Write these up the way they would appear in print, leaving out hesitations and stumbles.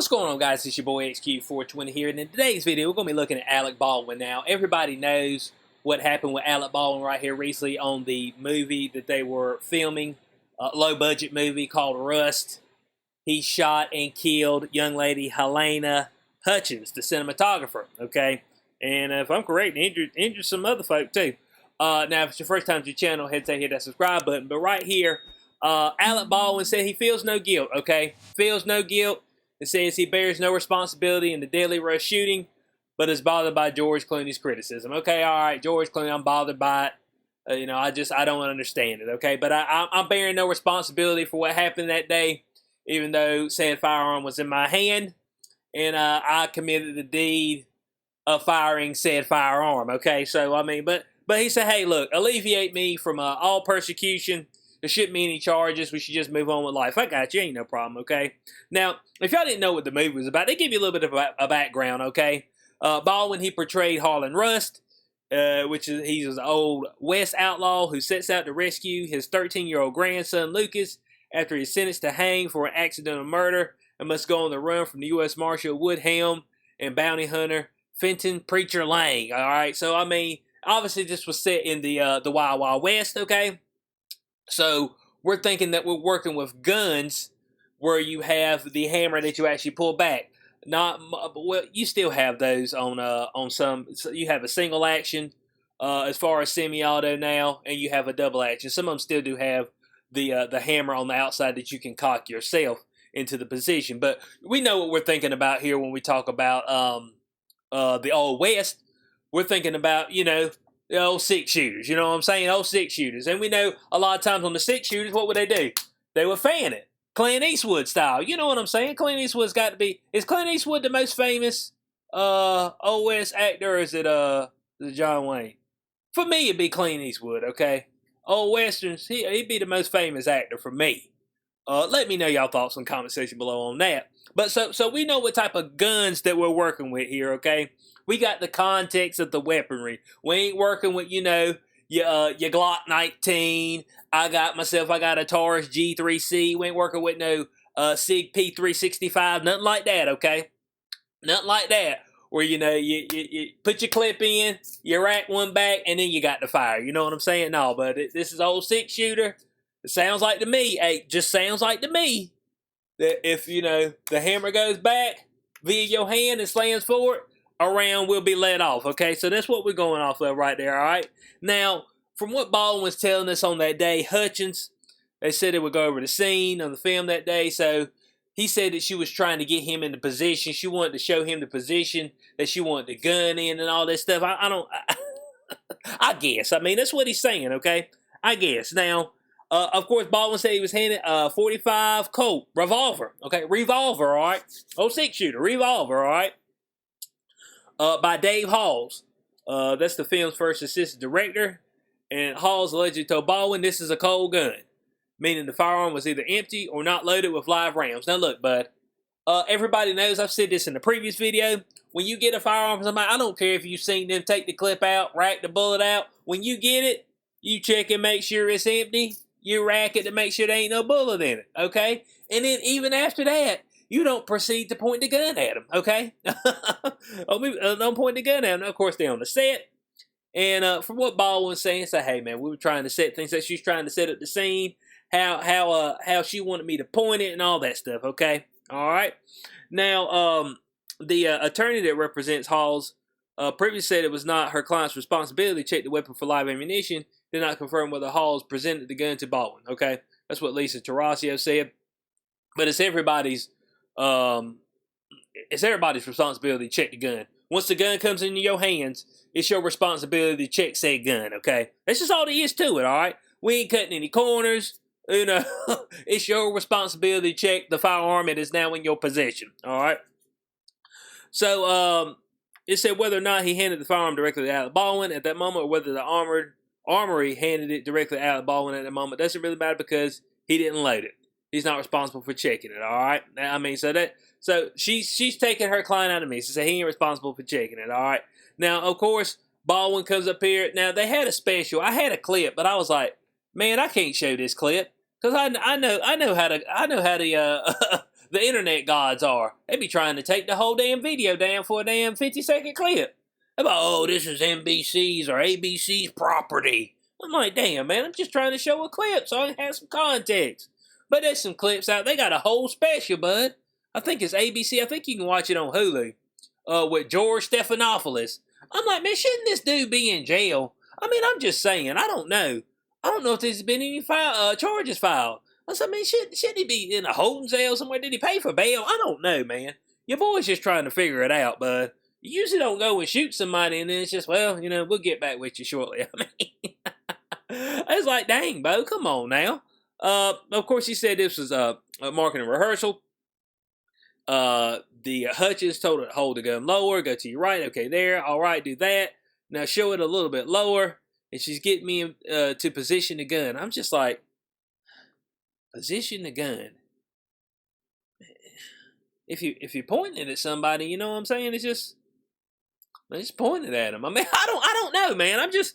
What's going on, guys? It's your boy XQ420 here, and in today's video, we're going to be looking at Alec Baldwin. Now, everybody knows what happened with Alec Baldwin right here recently on the movie that they were filming, a low-budget movie called Rust. He shot and killed young lady Helena Hutchins, the cinematographer, okay? And if I'm correct, injured some other folk, too. Now, if it's your first time to the channel, hit that subscribe button. But right here, Alec Baldwin said he feels no guilt, okay? Feels no guilt. It says he bears no responsibility in the deadly Rush shooting, but is bothered by George Clooney's criticism. Okay, all right, George Clooney, I'm bothered by it. I don't understand it, okay? But I'm bearing no responsibility for what happened that day, even though said firearm was in my hand, and I committed the deed of firing said firearm, okay? So, I mean, but he said, hey, look, alleviate me from all persecution. There shouldn't be any charges. We should just move on with life. I got you. Ain't no problem, okay? Now, if y'all didn't know what the movie was about, they give you a little bit of a background, okay? Baldwin, he portrayed Harlan Rust, he's an old West outlaw who sets out to rescue his 13-year-old grandson, Lucas, after he's sentenced to hang for an accidental murder and must go on the run from the U.S. Marshal Woodhelm and bounty hunter Fenton Preacher Lang, all right? So, I mean, obviously this was set in the Wild Wild West, okay? So we're thinking that we're working with guns where you have the hammer that you actually pull back. Well, you still have those on some. So you have a single action as far as semi-auto now, and you have a double action. Some of them still do have the hammer on the outside that you can cock yourself into the position. But we know what we're thinking about here when we talk about the Old West. We're thinking about, the old six shooters, you know what I'm saying? Old six shooters. And we know a lot of times on the six shooters, what would they do? They would fan it. Clint Eastwood style. You know what I'm saying? Clint Eastwood's got to be... Is Clint Eastwood the most famous Old West actor, or is it John Wayne? For me, it'd be Clint Eastwood, okay? Old Westerns, he'd be the most famous actor for me. Let me know y'all thoughts in the comment section below on that. But so we know what type of guns that we're working with here, okay? We got the context of the weaponry. We ain't working with, your Glock 19. I got a Taurus G3C. We ain't working with no SIG P365. Nothing like that, okay? Nothing like that. Where, you put your clip in, you rack one back, and then you got the fire. You know what I'm saying? No, but this is old six shooter. It sounds like to me, just sounds like to me, that if, the hammer goes back via your hand and slams forward, a round will be let off, okay? So that's what we're going off of right there, all right? Now, from what Baldwin was telling us on that day, Hutchins, they said they would go over the scene on the film that day, so he said that she was trying to get him in the position. She wanted to show him the position that she wanted the gun in and all that stuff. I guess. I mean, that's what he's saying, okay? I guess. Now, of course, Baldwin said he was handed a .45 Colt revolver, okay? Revolver, all right? Oh, six shooter, revolver, all right? By Dave Halls. That's the film's first assistant director. And Halls allegedly told Baldwin this is a cold gun, meaning the firearm was either empty or not loaded with live rounds. Now look, bud, everybody knows, I've said this in the previous video, when you get a firearm from somebody, I don't care if you've seen them take the clip out, rack the bullet out. When you get it, you check and make sure it's empty. You rack it to make sure there ain't no bullet in it, okay? And then even after that, you don't proceed to point the gun at him, okay? Don't point the gun at him. Of course, they're on the set. And from what Baldwin was saying, say, hey, man, we were trying to set things. So she's trying to set up the scene, how she wanted me to point it and all that stuff, okay? All right? Now, the attorney that represents Halls previously said it was not her client's responsibility to check the weapon for live ammunition, did not confirm whether Halls presented the gun to Baldwin, okay? That's what Lisa Tarasio said. But it's everybody's responsibility to check the gun. Once the gun comes into your hands, it's your responsibility to check said gun, okay? That's just all there is to it, all right? We ain't cutting any corners, It's your responsibility to check the firearm that is now in your possession, all right? So, it said whether or not he handed the firearm directly to Alec Baldwin at that moment, or whether the armory handed it directly to Alec Baldwin at that moment, doesn't really matter because he didn't load it. He's not responsible for checking it, all right? I mean, so she's taking her client out of me. She said he ain't responsible for checking it, all right? Now, of course, Baldwin comes up here. Now, they had a special. I had a clip, but I was like, man, I can't show this clip because I know how the the internet gods are. They be trying to take the whole damn video down for a damn 50-second clip. They're like, oh, this is NBC's or ABC's property. I'm like, damn, man, I'm just trying to show a clip so I can have some context. But there's some clips out. They got a whole special, bud. I think it's ABC. I think you can watch it on Hulu. With George Stephanopoulos. I'm like, man, shouldn't this dude be in jail? I mean, I'm just saying. I don't know. I don't know if there's been any charges filed. I said, man, shouldn't he be in a holding cell somewhere? Did he pay for bail? I don't know, man. Your boy's just trying to figure it out, bud. You usually don't go and shoot somebody and then it's just, well, we'll get back with you shortly. I mean, I was like, dang, Bo, come on now. Of course, he said this was a marketing rehearsal. The Hutchins told her to hold the gun lower, go to your right, okay, there, all right, do that. Now show it a little bit lower, and she's getting me to position the gun. I'm just like, position the gun. If you're pointing it at somebody, you know what I'm saying? It's just pointing at him. I mean, I don't know, man. I'm just,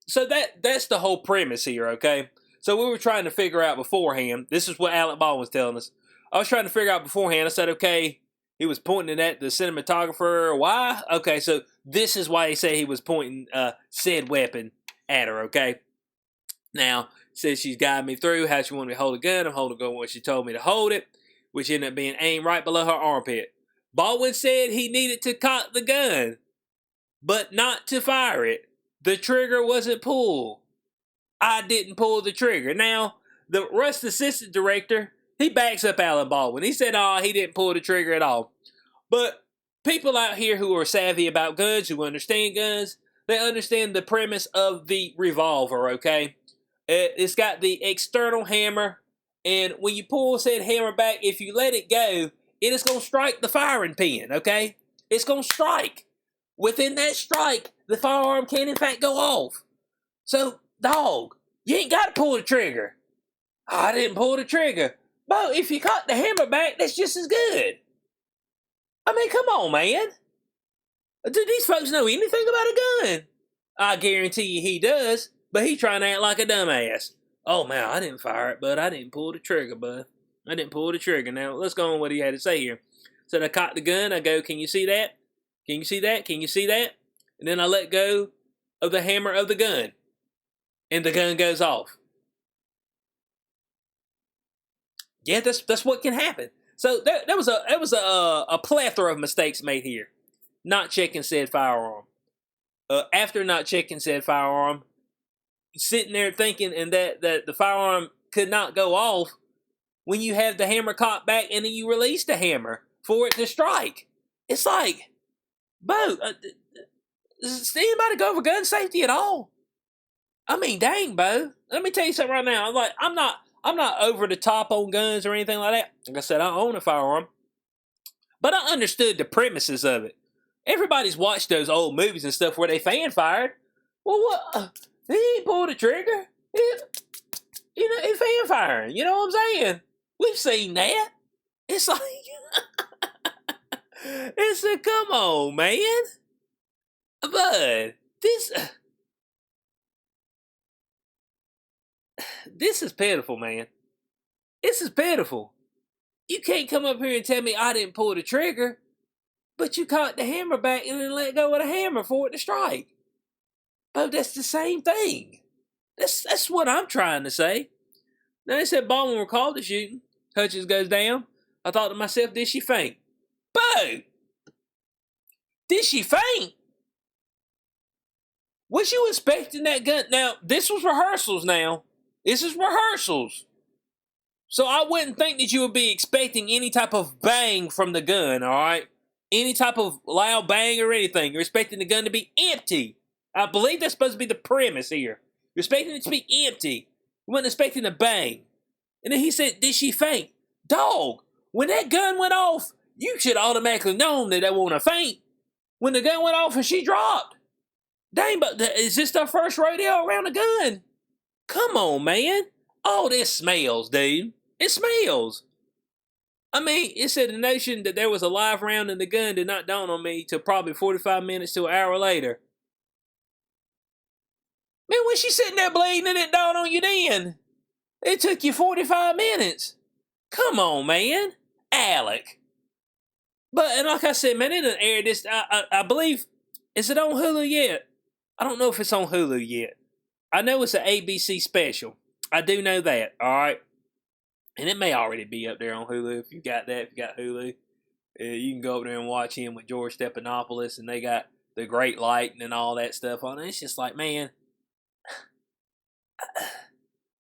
so that's the whole premise here, okay? So we were trying to figure out beforehand. This is what Alec Baldwin was telling us. I was trying to figure out beforehand. I said, okay, he was pointing at the cinematographer. Why? Okay, so this is why he said he was pointing said weapon at her, okay? Now, says she's guiding me through how she wanted me to hold the gun. I'm holding the gun when she told me to hold it, which ended up being aimed right below her armpit. Baldwin said he needed to cock the gun, but not to fire it. The trigger wasn't pulled. I didn't pull the trigger. Now, the Rust assistant director, he backs up Alec Baldwin. He said, oh, he didn't pull the trigger at all. But people out here who are savvy about guns, who understand guns, they understand the premise of the revolver, okay? It's got the external hammer, and when you pull said hammer back, if you let it go, it is going to strike the firing pin, okay? It's going to strike. Within that strike, the firearm can, in fact, go off. So, dog, you ain't got to pull the trigger. I didn't pull the trigger. But if you cut the hammer back, that's just as good. I mean, come on, man. Do these folks know anything about a gun? I guarantee you he does, but he trying to act like a dumbass. Oh, man, I didn't fire it, but I didn't pull the trigger, bud. I didn't pull the trigger. Now, let's go on what he had to say here. So I cocked the gun. I go, can you see that? Can you see that? Can you see that? And then I let go of the hammer of the gun. And the gun goes off. Yeah, that's what can happen. So there was a plethora of mistakes made here. Not checking said firearm. After not checking said firearm, sitting there thinking and that the firearm could not go off when you have the hammer cocked back and then you release the hammer for it to strike. It's like, Bo, does anybody go over gun safety at all? I mean, dang, Bo. Let me tell you something right now. I'm not over the top on guns or anything like that. Like I said, I own a firearm. But I understood the premises of it. Everybody's watched those old movies and stuff where they fan fired. Well, what? He ain't pulled the trigger. He fan firing. You know what I'm saying? We've seen that. It's like, it's a, come on, man. But this is pitiful, man. This is pitiful. You can't come up here and tell me I didn't pull the trigger, but you caught the hammer back and then let go of the hammer for it to strike. But that's the same thing. That's what I'm trying to say. Now they said Baldwin recalled the shooting. Hutchins goes down. I thought to myself, did she faint? Bo! Did she faint? Was you expecting that gun? Now, this was rehearsals now. This is rehearsals. So I wouldn't think that you would be expecting any type of bang from the gun, all right? Any type of loud bang or anything. You're expecting the gun to be empty. I believe that's supposed to be the premise here. You're expecting it to be empty. You weren't expecting a bang. And then he said, did she faint? Dog, when that gun went off, you should automatically known that that wasn't a faint. When the gun went off and she dropped. Dang, but is this their first rodeo around a gun? Come on, man. All this smells, dude. It smells. I mean, it said the notion that there was a live round in the gun did not dawn on me till probably 45 minutes to an hour later. Man, when she's sitting there bleeding, it didn't dawn on you then. It took you 45 minutes. Come on, man. Alec. But, and like I said, man, it done aired this, I believe, is it on Hulu yet? I don't know if it's on Hulu yet. I know it's an ABC special. I do know that, all right? And it may already be up there on Hulu if you got that, if you got Hulu. You can go up there and watch him with George Stephanopoulos, and they got the Great Lighting and all that stuff on it. It's just like, man,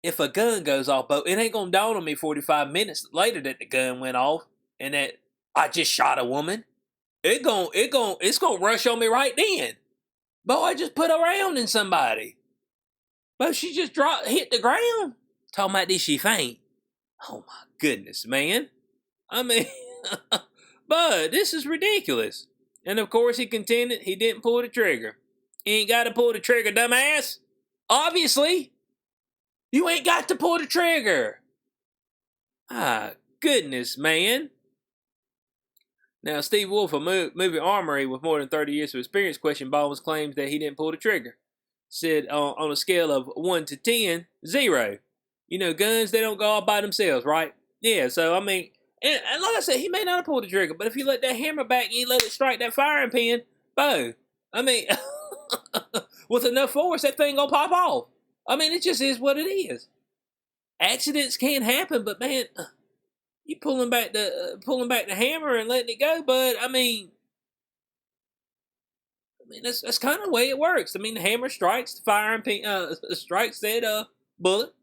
if a gun goes off, but it ain't gonna dawn on me 45 minutes later that the gun went off and that I just shot a woman. It's gonna rush on me right then. Boy, I just put a round in somebody. But she just hit the ground. Talking about did she faint? Oh my goodness, man. I mean, but this is ridiculous. And of course, he contended he didn't pull the trigger. He ain't got to pull the trigger, dumbass. Obviously, you ain't got to pull the trigger. Ah, goodness, man. Now, Steve Wolf, a movie armory with more than 30 years of experience, questioned Baldwin's claims that he didn't pull the trigger. Said on a scale of 1 to 10, 0. You know, guns, they don't go off by themselves, right? Yeah, so, I mean, and like I said, he may not have pulled the trigger, but if you let that hammer back and you let it strike that firing pin, boom. I mean, with enough force, that thing gonna pop off. I mean, it just is what it is. Accidents can happen, but man, you pulling back the hammer and letting it go, but I mean that's kind of the way it works. I mean, the hammer strikes the firing pin, strikes that bullet,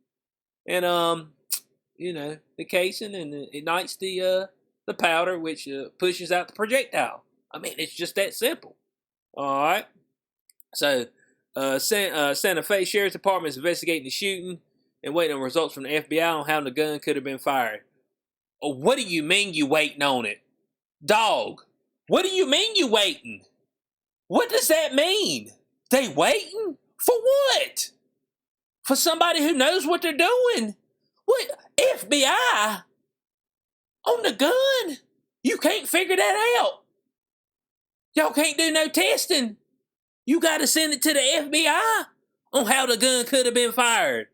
and you know, the casing, and it ignites the powder, which pushes out the projectile. I mean, it's just that simple. All right. So, Santa Fe Sheriff's Department is investigating the shooting and waiting on results from the FBI on how the gun could have been fired. Oh, what do you mean you waiting on it? Dog, what do you mean you waiting? What does that mean? They waiting? For what? For somebody who knows what they're doing? What? FBI? On the gun? You can't figure that out. Y'all can't do no testing. You got to send it to the FBI on how the gun could have been fired.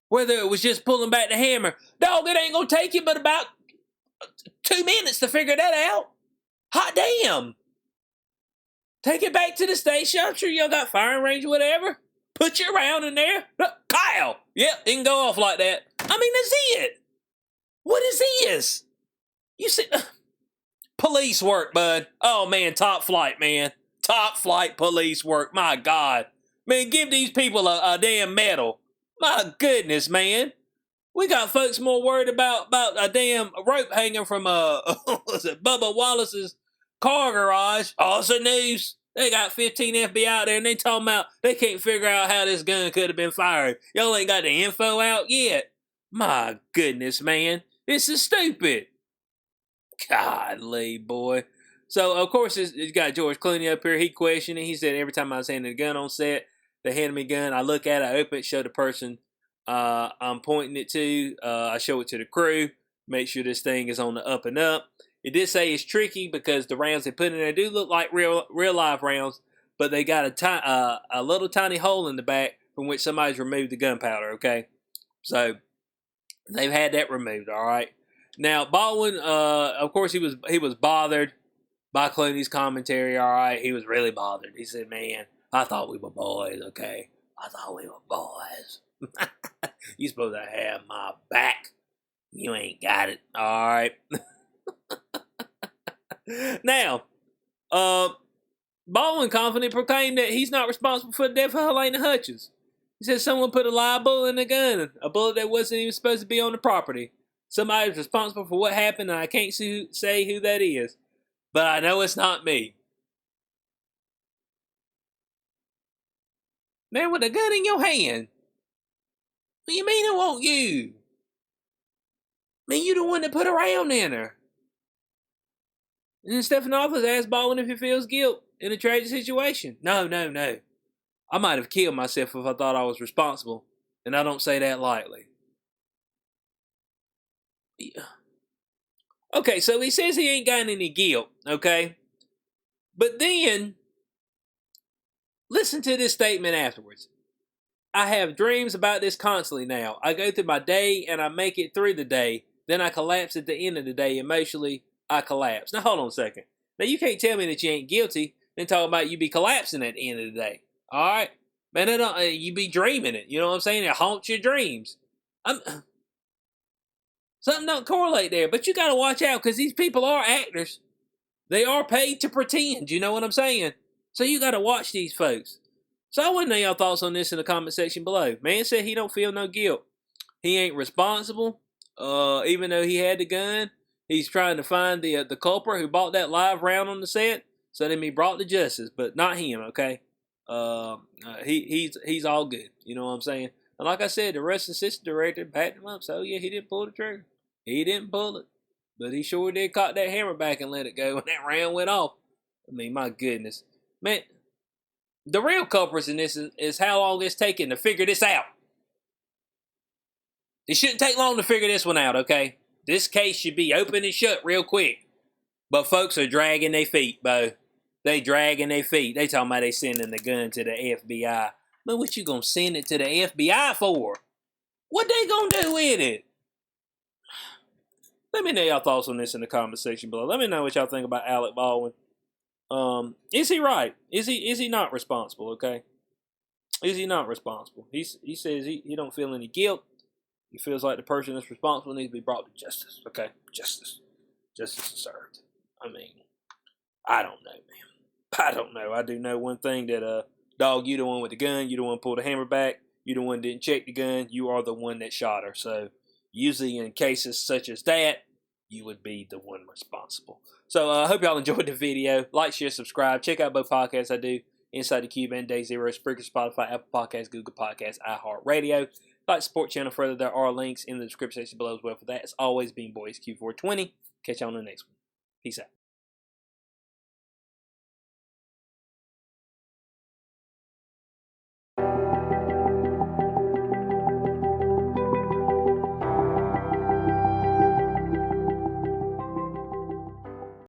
Whether it was just pulling back the hammer. Dog, it ain't going to take you but about 2 minutes to figure that out. Hot damn. Take it back to the station. I'm sure y'all got firing range or whatever. Put your round in there. Kyle. Yep, it can go off like that. I mean, that's it. What is this? You see, police work, bud. Oh, man, top flight, man. Top flight police work. My God. Man, give these people a damn medal. My goodness, man. We got folks more worried about a damn rope hanging from was it Bubba Wallace's car garage. Oh, it's the news. They got 15 FBI out there and they talking about they can't figure out how this gun could have been fired. Y'all ain't got the info out yet. My goodness, man. This is stupid. Godly, boy. So, of course, it's got George Clooney up here. He questioned it. He said, every time I was handing a gun on set, they hand me a gun. I look at it, I open it, show the person I'm pointing it to. I show it to the crew. Make sure this thing is on the up and up. It did say it's tricky because the rounds they put in there do look like real live rounds, but they got a little tiny hole in the back from which somebody's removed the gunpowder, okay? So, they've had that removed, all right? Now, Baldwin, of course, he was bothered by Clooney's commentary, all right? He was really bothered. He said, man, I thought we were boys, okay? I thought we were boys. You supposed to have my back. You ain't got it, all right? Now, Baldwin confidently proclaimed that he's not responsible for the death of Helena Hutchins. He said someone put a live bullet in the gun, a bullet that wasn't even supposed to be on the property. Somebody was responsible for what happened, and I can't say who that is. But I know it's not me. Man, with a gun in your hand. What do you mean it won't you? Man, you the one that put a round in her. And then Stephanopoulos asked Baldwin if he feels guilt in a tragic situation. No. I might have killed myself if I thought I was responsible. And I don't say that lightly. Yeah. Okay, so he says he ain't got any guilt, okay? But then, listen to this statement afterwards. I have dreams about this constantly now. I go through my day and I make it through the day. Then I collapse at the end of the day. Emotionally, I collapse. Now, hold on a second. Now, you can't tell me that you ain't guilty and talk about you be collapsing at the end of the day. All right? Man, you be dreaming it. You know what I'm saying? It haunts your dreams. Something don't correlate there. But you got to watch out because these people are actors. They are paid to pretend. You know what I'm saying? So you got to watch these folks. So I want to know y'all thoughts on this in the comment section below. Man said he don't feel no guilt. He ain't responsible. Even though he had the gun, he's trying to find the culprit who bought that live round on the set, so they be brought to justice. But not him, okay? He's all good. You know what I'm saying? And like I said, the rest of the assistant director backed him up. So yeah, he didn't pull the trigger. He didn't pull it, but he sure did cock that hammer back and let it go when that round went off. I mean, my goodness, man. The real culprits in this is how long it's taking to figure this out. It shouldn't take long to figure this one out, okay? This case should be open and shut real quick. But folks are dragging their feet, Bo. They dragging their feet. They talking about they sending the gun to the FBI. Man, what you gonna send it to the FBI for? What they gonna do with it? Let me know y'all thoughts on this in the comment section below. Let me know what y'all think about Alec Baldwin. Is he right? Is he not responsible, okay? Is he not responsible? He says he don't feel any guilt. He feels like the person that's responsible needs to be brought to justice, okay? Justice is served. I mean, I don't know, man. I don't know. I do know one thing that, dog, you the one with the gun. You the one pulled the hammer back. You the one didn't check the gun. You are the one that shot her. So usually in cases such as that, you would be the one responsible. So I hope y'all enjoyed the video. Like, share, subscribe. Check out both podcasts I do. Inside the Cube and Day Zero, Spreaker, Spotify, Apple Podcasts, Google Podcasts, iHeartRadio. If you'd like to support the channel further, there are links in the description section below as well for that. It's always been Boys Q420. Catch you on the next one. Peace out.